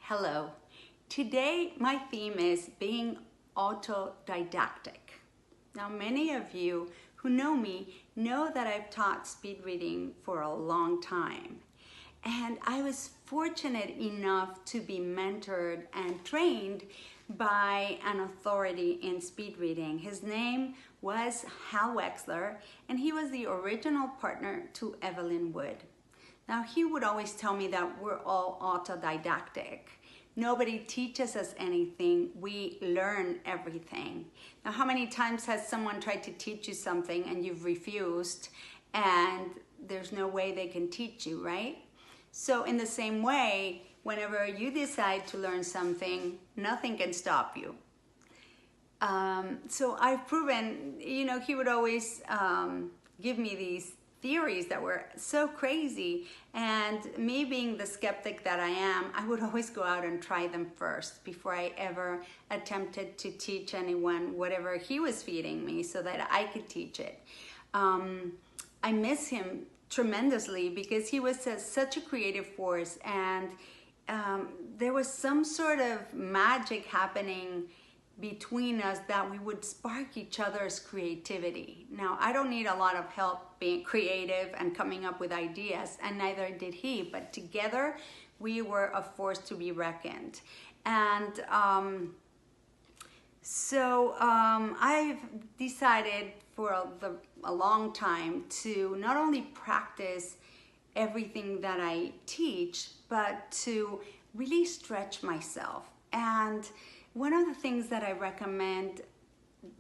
Hello. Today my theme is being autodidactic. Now many of you who know me know that I've taught speed reading for a long time. And I was fortunate enough to be mentored and trained by an authority in speed reading. His name was Hal Wexler, and he was the original partner to Evelyn Wood. Now he would always tell me that we're all autodidactic. Nobody teaches us anything, we learn everything. Now how many times has someone tried to teach you something and you've refused and there's no way they can teach you, right? So in the same way, whenever you decide to learn something, nothing can stop you. So I've proven, he would always give me these theories that were so crazy, and me being the skeptic that I am, I would always go out and try them first before I ever attempted to teach anyone whatever he was feeding me so that I could teach it. I miss him tremendously because he was such a creative force, and there was some sort of magic happening between us that we would spark each other's creativity. Now, I don't need a lot of help being creative and coming up with ideas, and neither did he, but together we were a force to be reckoned. And I've decided for a long time to not only practice everything that I teach, but to really stretch myself. And one of the things that I recommend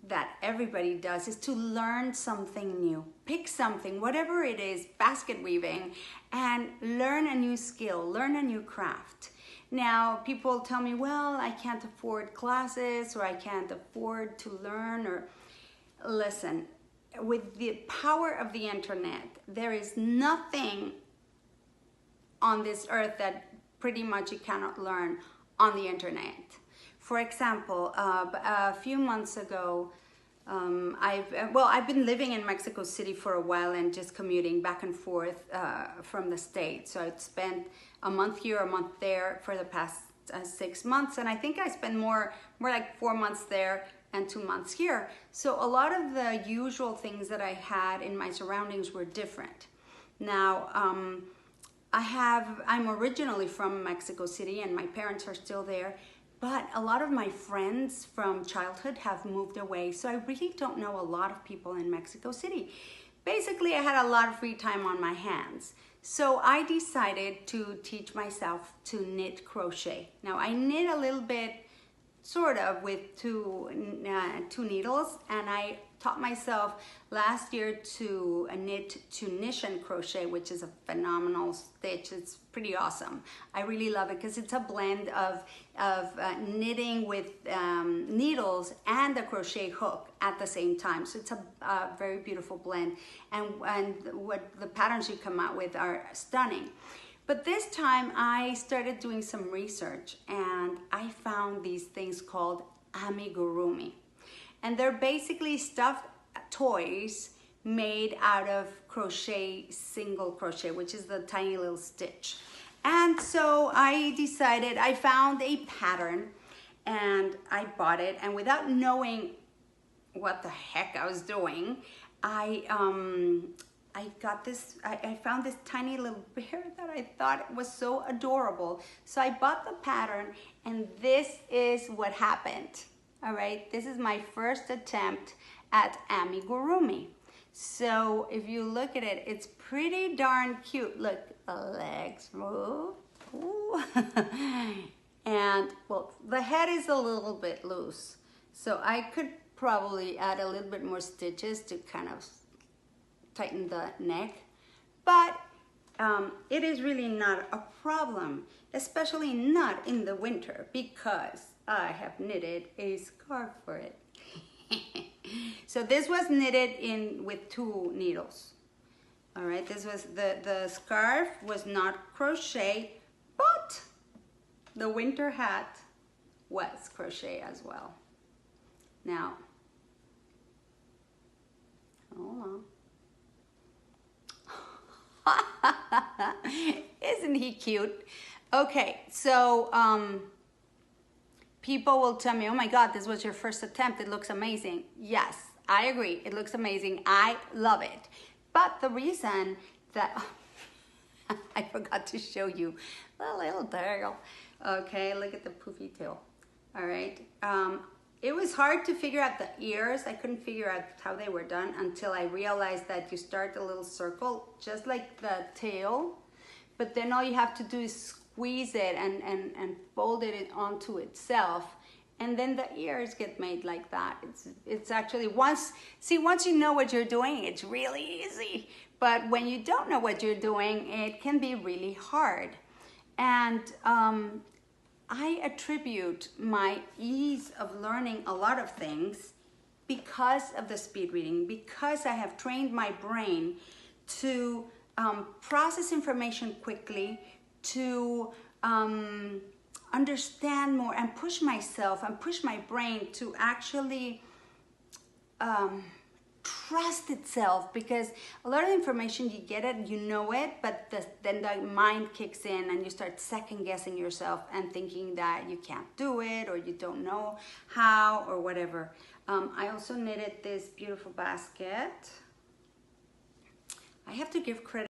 that everybody does is to learn something new. Pick something, whatever it is, basket weaving, and learn a new skill, learn a new craft. Now, people tell me, well, I can't afford classes, or I can't afford to learn, or listen, with the power of the internet, there is nothing on this earth that pretty much you cannot learn on the internet. For example, a few months ago, I've been living in Mexico City for a while and just commuting back and forth from the States. So I'd spent a month here, a month there for the past 6 months, and I think I spent more like 4 months there and 2 months here. So a lot of the usual things that I had in my surroundings were different. Now, I'm originally from Mexico City and my parents are still there, but a lot of my friends from childhood have moved away, so I really don't know a lot of people in Mexico City. Basically, I had a lot of free time on my hands, so I decided to teach myself to knit crochet. Now, I knit a little bit, sort of, with two needles, and I taught myself last year to knit Tunisian crochet, which is a phenomenal stitch. It's pretty awesome. I really love it because it's a blend of knitting with needles and a crochet hook at the same time. So it's a very beautiful blend, and what the patterns you come out with are stunning. But this time I started doing some research and I found these things called amigurumi. And they're basically stuffed toys made out of single crochet, which is the tiny little stitch. And so I decided, I found a pattern and I bought it, and without knowing what the heck I was doing, I found this tiny little bear that I thought was so adorable. So I bought the pattern, and this is what happened. All right, this is my first attempt at amigurumi. So if you look at it, it's pretty darn cute. Look, the legs move. Ooh. And well, the head is a little bit loose. So I could probably add a little bit more stitches to kind of tighten the neck, but it is really not a problem, especially not in the winter, because I have knitted a scarf for it. So this was knitted in with 2 needles. All right, this was the scarf was not crochet, but the winter hat was crochet as well. Now, hold on. Isn't he cute? Okay, so people will tell me, oh my God, this was your first attempt. It looks amazing. Yes, I agree. It looks amazing. I love it. But the reason that I forgot to show you the little tail. Okay, look at the poofy tail. All right. It was hard to figure out the ears. I couldn't figure out how they were done until I realized that you start a little circle, just like the tail, but then all you have to do is squeeze it and fold it onto itself. And then the ears get made like that. It's actually, once you know what you're doing, it's really easy. But when you don't know what you're doing, it can be really hard. And I attribute my ease of learning a lot of things because of the speed reading, because I have trained my brain to process information quickly, to understand more and push myself and push my brain to actually trust itself, because a lot of information, you get it, you know it, but then the mind kicks in and you start second guessing yourself and thinking that you can't do it or you don't know how or whatever. I also knitted this beautiful basket. I have to give credit